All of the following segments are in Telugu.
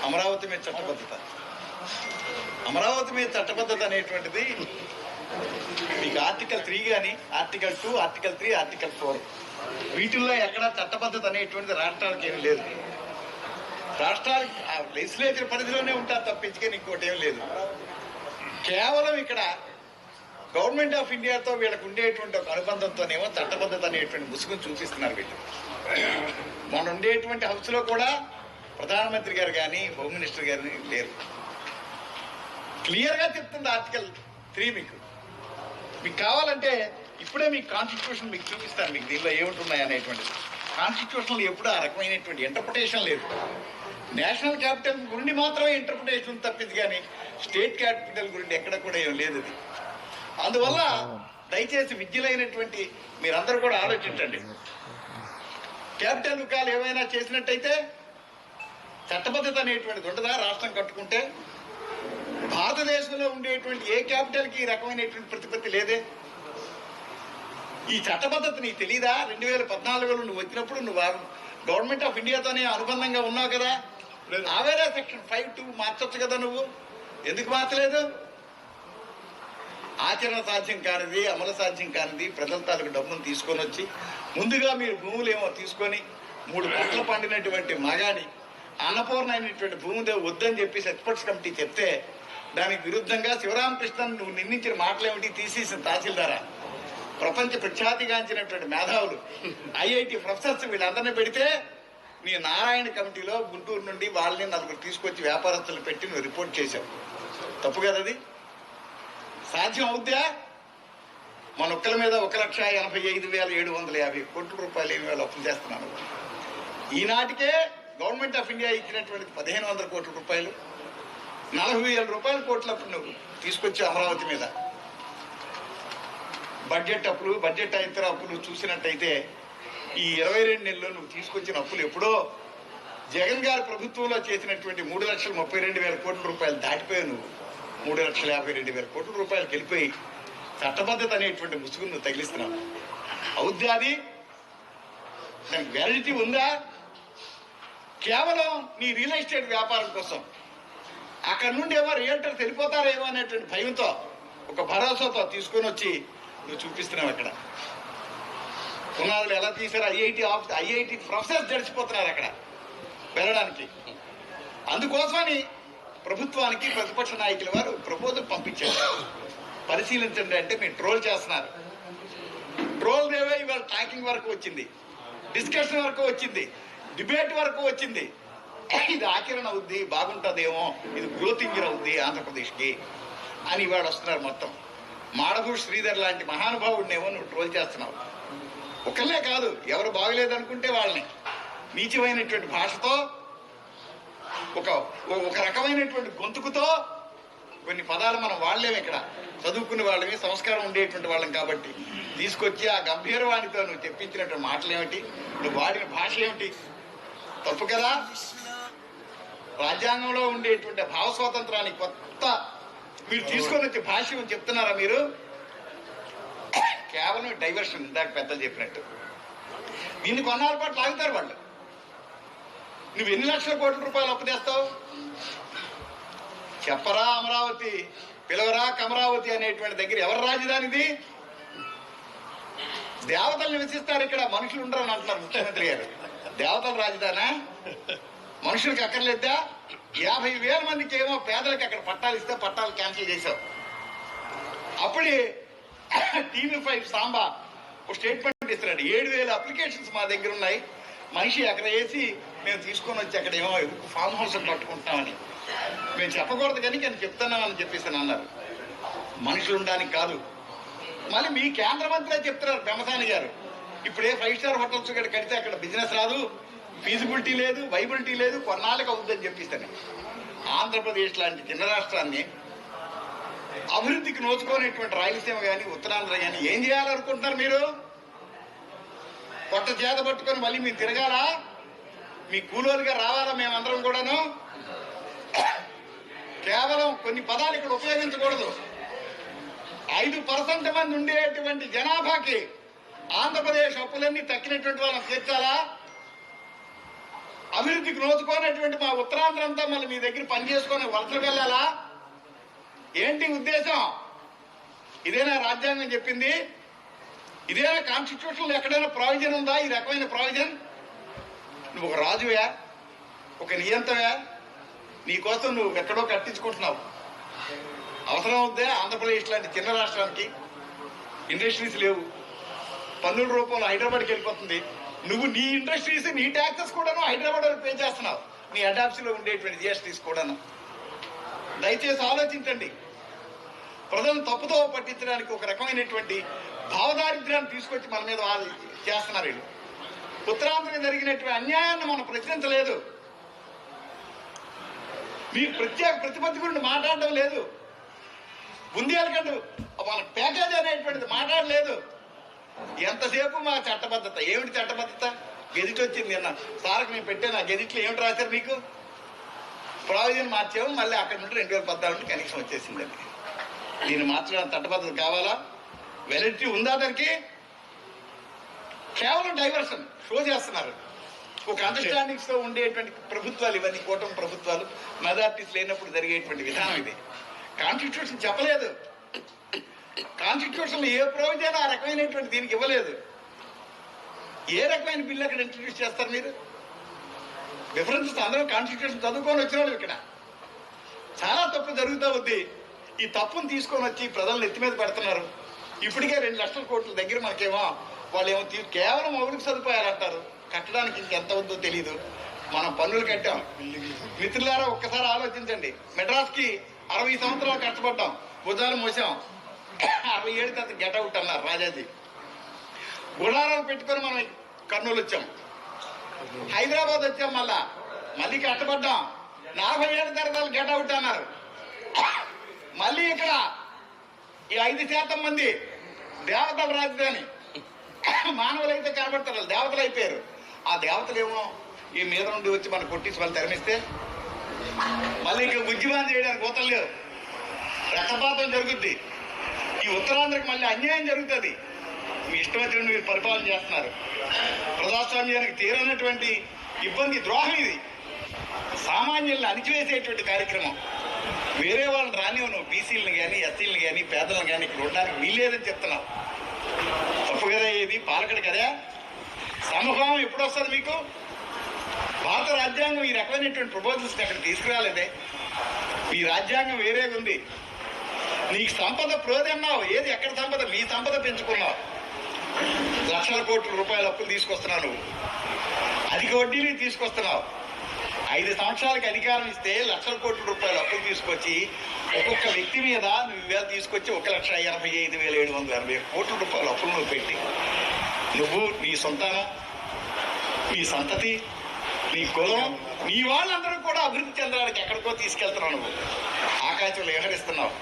అమరావతి మీద చట్టబద్ధత. అమరావతి మీద చట్టబద్ధత అనేటువంటిది మీకు ఆర్టికల్ 3 కానీ, ఆర్టికల్ 2, ఆర్టికల్ 3, ఆర్టికల్ 4 వీటిల్లో ఎక్కడా చట్టబద్ధత అనేటువంటిది రాష్ట్రాలకు ఏమీ లేదు. రాష్ట్రాలకి లెజిస్లేచర్ పరిధిలోనే ఉంటారు తప్పించుకొని ఇంకోటి ఏం లేదు. కేవలం ఇక్కడ గవర్నమెంట్ ఆఫ్ ఇండియాతో వీళ్ళకు ఉండేటువంటి ఒక అనుబంధంతోనేమో చట్టబద్ధత అనేటువంటి ముసుగును చూపిస్తున్నారు వీళ్ళు. మన ఉండేటువంటి హౌస్లో కూడా ప్రధానమంత్రి గారు కానీ హోమ్ మినిస్టర్ గారిని లేరు. క్లియర్గా చెప్తుంది ఆర్టికల్ 3. మీకు కావాలంటే ఇప్పుడే మీకు కాన్స్టిట్యూషన్ మీకు చూపిస్తాను, మీకు దీనిలో ఏముంటున్నాయి అనేటువంటిది. కాన్స్టిట్యూషన్లో ఎప్పుడు ఆ రకమైనటువంటి ఇంటర్ప్రిటేషన్ లేదు. నేషనల్ క్యాపిటల్ గురించి మాత్రమే ఇంటర్ప్రిటేషన్ తప్పింది, కానీ స్టేట్ క్యాపిటల్ గురించి ఎక్కడ కూడా ఏం లేదు అది. అందువల్ల దయచేసి విద్యులైనటువంటి మీరందరూ కూడా ఆలోచించండి. క్యాపిటల్ వికాలు ఏమైనా చేసినట్టయితే చట్టబద్ధత అనేటువంటిది ఉండదా? రాష్ట్రం కట్టుకుంటే భారతదేశంలో ఉండేటువంటి ఏ క్యాపిటల్కి ఈ రకమైనటువంటి ప్రతిపత్తి లేదే. ఈ చట్టబద్ధత నీకు తెలీదా? 2014లో నువ్వు వచ్చినప్పుడు నువ్వు గవర్నమెంట్ ఆఫ్ ఇండియాతోనే అనుబంధంగా ఉన్నావు కదా, ఆవేరే సెక్షన్ 5(2) మార్చొచ్చు కదా. నువ్వు ఎందుకు మార్చలేదు? ఆచరణ సాధ్యం కానిది, అమలు సాధ్యం కానిది ప్రజల తాలూకు డబ్బును తీసుకొని వచ్చి ముందుగా మీరు భూములు ఏమో తీసుకొని 3 పంటలు పండినటువంటి మగాని అన్నపూర్ణ అయినటువంటి భూమిదే వద్దని చెప్పి ఎక్స్పర్ట్స్ కమిటీ చెప్తే దానికి విరుద్ధంగా శివరామకృష్ణన్ నువ్వు నిందించిన మాటలేమిటి? తీసేసిన తహసీల్దారా, ప్రపంచ ప్రఖ్యాతిగాంచినటువంటి మేధావులు, ఐఐటి ప్రొఫెసర్స్ వీళ్ళందరినీ పెడితే నీ నారాయణ కమిటీలో గుంటూరు నుండి వాళ్ళని 4 తీసుకొచ్చి వ్యాపారస్తులు పెట్టి నువ్వు రిపోర్ట్ చేశావు. తప్పు కదా అది? సాధ్యం అవుద్దా? మన ఒక్కల మీద 1,85,750 కోట్ల రూపాయలు ఏమి వేలు అప్పులు చేస్తున్నాను. ఈనాటికే గవర్నమెంట్ ఆఫ్ ఇండియా ఇచ్చినటువంటి 1,500 కోట్ల రూపాయలు, 40,000 కోట్ల అప్పుడు నువ్వు తీసుకొచ్చి అమరావతి మీద. బడ్జెట్ అప్పులు, బడ్జెట్ ఇతర అప్పులు చూసినట్టయితే ఈ 22 నెలల్లో నువ్వు తీసుకొచ్చిన అప్పులు ఎప్పుడో జగన్ గారి ప్రభుత్వంలో చేసినటువంటి 3,32,000 కోట్ల రూపాయలు దాటిపోయావు. నువ్వు 3,52,000 కోట్ల రూపాయలకు వెళ్ళిపోయి చట్టబద్ధత అనేటువంటి ముసుగును నువ్వు తగిలిస్తున్నావు. అవుద్దా అది? దానికి వ్యాలిడిటీ ఉందా? కేవలం నీ రియల్ ఎస్టేట్ వ్యాపారం కోసం అక్కడి నుండి ఏమో రియల్టర్స్ వెళ్ళిపోతారేమో అనేటువంటి భయంతో, ఒక భరోసాతో తీసుకొని వచ్చి నువ్వు చూపిస్తున్నావు. అక్కడ పునాదులు ఎలా తీసారో ఐఐటి ప్రొఫెసర్స్ జడిచిపోతున్నారు అక్కడ వెళ్ళడానికి. అందుకోసమని ప్రభుత్వానికి ప్రతిపక్ష నాయకుల వారు ప్రపోజల్ పంపించారు, పరిశీలించండి అంటే మీరు ట్రోల్ చేస్తున్నారు. ట్రోల్ దేవే ఇవాళ టాకింగ్ వరకు వచ్చింది, డిస్కషన్ వరకు వచ్చింది, డిబేట్ వరకు వచ్చింది. ఇది ఆచరణ అవుద్ది, బాగుంటుందేమో, ఇది గ్రోత్ ఇంజిన్ అవుద్ది ఆంధ్రప్రదేశ్కి అని ఇవాళ వస్తున్నారు. మొత్తం మాడభూష్ శ్రీధర్ లాంటి మహానుభావుడినేమో నువ్వు ట్రోల్ చేస్తున్నావు. ఒకళ్ళే కాదు, ఎవరు బాగలేదనుకుంటే వాళ్ళని నీచమైనటువంటి భాషతో, ఒక రకమైనటువంటి గొంతుకుతో, కొన్ని పదాలు మనం వాడలేము. ఇక్కడ చదువుకునే వాళ్ళని, సంస్కారం ఉండేటువంటి వాళ్ళం కాబట్టి తీసుకొచ్చి ఆ గంభీరవాణితో నువ్వు తెప్పించినటువంటి మాటలు ఏమిటి, నువ్వు వాడిన భాష ఏమిటి? తప్పు కదా. రాజ్యాంగంలో ఉండేటువంటి భావ స్వాతంత్రాన్ని కొత్త మీరు తీసుకొని వచ్చి భాష్యం చెప్తున్నారా? మీరు కేవలం డైవర్షన్. ఇందాక పెద్దలు చెప్పినట్టు దీన్ని కొన్నాళ్ళ పాటు లాగుతారు వాళ్ళు. నువ్వు ఎన్ని లక్షల కోట్ల రూపాయలు అప్పు తెస్తావు? చెప్పరా అమరావతి, పిలవరా కమరావతి అనేటువంటి దగ్గర ఎవరి రాజధానిది? దేవతలు నివసిస్తారు ఇక్కడ, మనుషులు ఉండరని అంటున్నారు ముఖ్యమంత్రి గారు. దేవతల రాజధానా? మనుషులకి అక్కర్లేద్దా? 50,000 మందికి ఏమో పేదలకు అక్కడ పట్టాలు ఇస్తే పట్టాలు క్యాన్సిల్ చేశావు. అప్పుడే TV5 సాంబా ఒక స్టేట్మెంట్ ఇస్తున్నాడు, 7,000 అప్లికేషన్స్ మా దగ్గర ఉన్నాయి, మనిషి అక్కడ వేసి మేము తీసుకొని వచ్చి అక్కడ ఏమో ఫామ్ హౌస్ కట్టుకుంటున్నామని. మేము చెప్పకూడదు కానీ చెప్తున్నామని చెప్పేసి అన్నారు. మనుషులు ఉండడానికి కాదు. మళ్ళీ మీ కేంద్ర మంత్రి చెప్తున్నారు పెమసాని గారు, ఇప్పుడే 5 స్టార్ హోటల్స్ ఇక్కడ కడితే అక్కడ బిజినెస్ రాదు, ఫీజిబిలిటీ లేదు, వైబిలిటీ లేదు, కొన్నాళ్ళకి అవుతుందని చెప్పిస్తాను. ఆంధ్రప్రదేశ్ లాంటి చిన్న రాష్ట్రాన్ని అభివృద్ధికి నోచుకోనేటువంటి రాయలసీమ కానీ ఉత్తరాంధ్ర కానీ ఏం చేయాలనుకుంటున్నారు మీరు? కొత్త చేత పట్టుకొని మళ్ళీ మీరు తిరగాలా? మీ కూలోలుగా రావాలా మేమందరం కూడాను? కేవలం కొన్ని పదాలు ఇక్కడ ఉపయోగించకూడదు. 5% మంది ఉండేటువంటి జనాభాకి ఆంధ్రప్రదేశ్ అప్పులన్నీ తక్కినటువంటి వాళ్ళని తీర్చాలా? అభివృద్ధికి నోచుకోనటువంటి మా ఉత్తరాంధ్ర అంతా మళ్ళీ మీ దగ్గర పని చేసుకొని వలసలకు వెళ్ళాలా? ఏంటి ఉద్దేశం? ఇదేనా రాజ్యాంగం చెప్పింది? ఇదేనా కాన్స్టిట్యూషన్లో ఎక్కడైనా ప్రావిజన్ ఉందా ఈ రకమైన ప్రావిజన్? నువ్వు ఒక రాజువే, ఒక నియంతవే, నీకోసం నువ్వు ఎక్కడో కట్టించుకుంటున్నావు. అవసరం అవుద్దే? ఆంధ్రప్రదేశ్ లాంటి చిన్న రాష్ట్రానికి ఇండస్ట్రీస్ లేవు, పన్నుల రూపంలో హైదరాబాద్కి వెళ్ళిపోతుంది. నువ్వు నీ ఇండస్ట్రీస్, నీ ట్యాక్సెస్ కూడాను హైదరాబాద్ వరకు పే చేస్తున్నావు, నీ అడాప్స్లో ఉండేటువంటి జిఎస్టీస్ కూడాను. దయచేసి ఆలోచించండి. ప్రజలను తప్పుతో పట్టించడానికి ఒక రకమైనటువంటి భావదారిద్ర్యాన్ని తీసుకొచ్చి మన మీద వాళ్ళు చేస్తున్నారు. వీళ్ళు ఉత్తరాంధ్ర జరిగినటువంటి అన్యాయాన్ని మనం ప్రశ్నించలేదు, మీరు ప్రత్యేక ప్రతిపత్తి గురించి మాట్లాడడం లేదు, బుందేలకండు వాళ్ళ ప్యాకేజ్ అనేటువంటిది మాట్లాడలేదు. ఎంతసేపు మా చట్టబద్ధత. ఏమిటి చట్టబద్ధత? గెజిట్ వచ్చింది నిన్న సార్కి నేను పెట్టాను. ఆ గెజిట్లో ఏమిటి రాశారు? మీకు ప్రావిజన్ మార్చాము, మళ్ళీ అక్కడ నుండి 2014 కనెక్షన్ వచ్చేసిందండి. దీన్ని మార్చడానికి చట్టబద్ధత కావాలా? వెలిటీ ఉందా దానికి? కేవలం డైవర్షన్ షో చేస్తున్నారు. ఒక అండర్స్టాండింగ్స్ తో ఉండేటువంటి ప్రభుత్వాలు ఇవన్నీ, కూటమి ప్రభుత్వాలు, మెజార్టీస్ లేనప్పుడు జరిగేటువంటి విధానం ఇది. కాన్స్టిట్యూషన్ చెప్పలేదు, కాన్స్టిట్యూషన్ ఏ ప్రొవిజన్ ఆ రకమైనటువంటి దీనికి ఇవ్వలేదు. ఏ రకమైన బిల్లు అక్కడ ఇంట్రడ్యూస్ చేస్తారు మీరు? డిఫరెన్సెస్ అందరూ కాన్స్టిట్యూషన్ చదువుకొని వచ్చిన వాళ్ళు ఇక్కడ. చాలా తప్పు జరుగుతూ ఉంది. ఈ తప్పును తీసుకొని వచ్చి ప్రజలను ఎత్తి మీద పెడుతున్నారు. ఇప్పటికే 2 లక్షల కోట్ల దగ్గర మనకేమో వాళ్ళు ఏమో కేవలం మౌలిక సదుపాయాలు అంటారు, కట్టడానికి ఇంకెంత ఉందో తెలియదు. మనం పన్నులు కట్టాం. మిత్రులారా ఒక్కసారి ఆలోచించండి. మెడ్రాస్కి 60 సంవత్సరాలు కష్టపడ్డాం, భుజాలు మోసాం. 67 తర్వాత గెటౌట్ అన్నారు రాజాజీ. గుడారాలు పెట్టుకొని మనం కర్నూలు వచ్చాం, హైదరాబాద్ వచ్చాం, మళ్ళీ కష్టపడ్డాం. 47 తర్వాత గెటౌట్ అన్నారు. మళ్ళీ ఇక్కడ ఈ 5% మంది దేవతల రాజధాని. మానవులైతే కనబడతారు, దేవతలు అయిపోయారు. ఆ దేవతలేమో ఈ మీద నుండి వచ్చి మనం కొట్టించి వాళ్ళు తరిమిస్తే మళ్ళీ ఇంకా ఉద్యమాలు చేయడానికి పోతం లేవు, రక్తపాతం జరుగుద్ది. ఈ ఉత్తరాంధ్రకి మళ్ళీ అన్యాయం జరుగుతుంది. మీ ఇష్టం వచ్చిన మీరు పరిపాలన చేస్తున్నారు. ప్రజాస్వామ్యానికి తీరనటువంటి ఇబ్బంది, ద్రోహం ఇది. సామాన్యులను అణిచివేసేటువంటి కార్యక్రమం. వేరే వాళ్ళని రానివ్వను, బీసీలను కానీ, ఎస్సీలను కానీ, పేదలను కానీ ఇక్కడ ఉండడానికి వీల్లేదని చెప్తున్నావు. తప్పు కదా ఇది? పాలకుడు కదా. సమభావం ఎప్పుడు వస్తుంది మీకు? భారత రాజ్యాంగం ఈ రకమైనటువంటి ప్రపోజల్స్ అక్కడ తీసుకురాలేదే. ఈ రాజ్యాంగం వేరేగా ఉంది. నీకు సంపద ప్రోదన్నావు, ఏది ఎక్కడ సంపద? నీ సంపద పెంచుకున్నావు. లక్షల కోట్ల రూపాయల అప్పులు తీసుకొస్తున్నావు నువ్వు, అధిక వడ్డీని తీసుకొస్తున్నావు. 5 సంవత్సరాలకి అధికారం ఇస్తే లక్షల కోట్ల రూపాయల అప్పులు తీసుకొచ్చి ఒక్కొక్క వ్యక్తి మీద నువ్వు ఇవాళ తీసుకొచ్చి 1,85,780 కోట్ల రూపాయల అప్పులు నువ్వు పెట్టి, నువ్వు, నీ సంతానం, నీ సంతతి, నీ కులం, నీ వాళ్ళందరూ కూడా అభివృద్ధి చెందడానికి ఎక్కడికో తీసుకెళ్తున్నావు. నువ్వు ఆకాశంలో విహరిస్తున్నావు.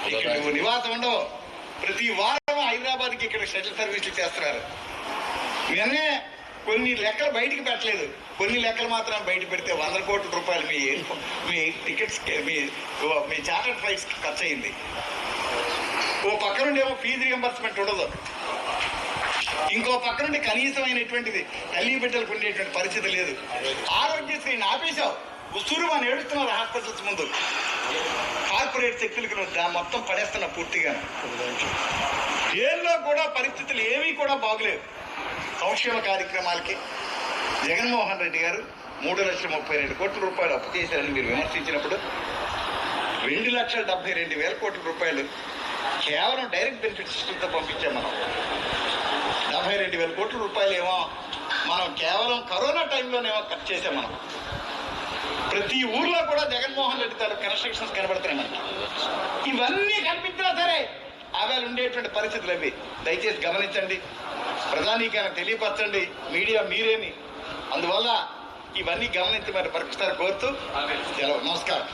ఇక్కడ నువ్వు నివాసం ఉండవు. ప్రతి వారం హైదరాబాద్కి ఇక్కడ షటిల్ సర్వీసులు చేస్తున్నారు. నిన్నే కొన్ని లెక్కలు బయటికి పెట్టలేదు, కొన్ని లెక్కలు మాత్రం బయట పెడితే 100 కోట్ల రూపాయలు మీ టికెట్స్, మీ చార్టర్డ్ ఫ్లైట్స్కి ఖర్చు అయింది. ఓ పక్క నుండి ఏమో ఫీజు రియంబర్స్మెంట్ ఉండదు, ఇంకో పక్క నుండి కనీసమైనటువంటిది తల్లి బిడ్డలకు ఉండేటువంటి పరిస్థితి లేదు. ఆరోగ్యశ్రీని ఆపేశావు, ఉసురు అని ఏడుస్తున్నారు హాస్పిటల్స్ ముందు. కార్పొరేట్ శక్తులకి నువ్వు మొత్తం పడేస్తున్నా పూర్తిగా. ఏళ్ళలో కూడా పరిస్థితులు ఏమీ కూడా బాగులేవు. సంక్షేమ కార్యక్రమాలకి జగన్మోహన్ రెడ్డి గారు 3,32,000 కోట్ల రూపాయలు అప్పు చేశారని మీరు విమర్శించినప్పుడు 2,72,000 కోట్ల రూపాయలు కేవలం డైరెక్ట్ బెనిఫిట్ సిస్టంతో పంపించాం మనం. 72,000 కోట్ల రూపాయలు ఏమో మనం కేవలం కరోనా టైంలోనేమో ఖర్చు చేసాం మనం. ప్రతి ఊర్లో కూడా జగన్మోహన్ రెడ్డి తాలూకు కన్స్ట్రక్షన్స్ కనబడుతున్నాయి మనకి. ఇవన్నీ కనిపించినా సరే ఆవేళ ఉండేటువంటి పరిస్థితులు అవి. దయచేసి గమనించండి, ప్రధానికాన్ని తెలియపరచండి, మీడియా మీరేమి. అందువల్ల ఇవన్నీ గమనించి మరి పరీక్షిస్తారు కోరుతూ సెలవు. నమస్కారం.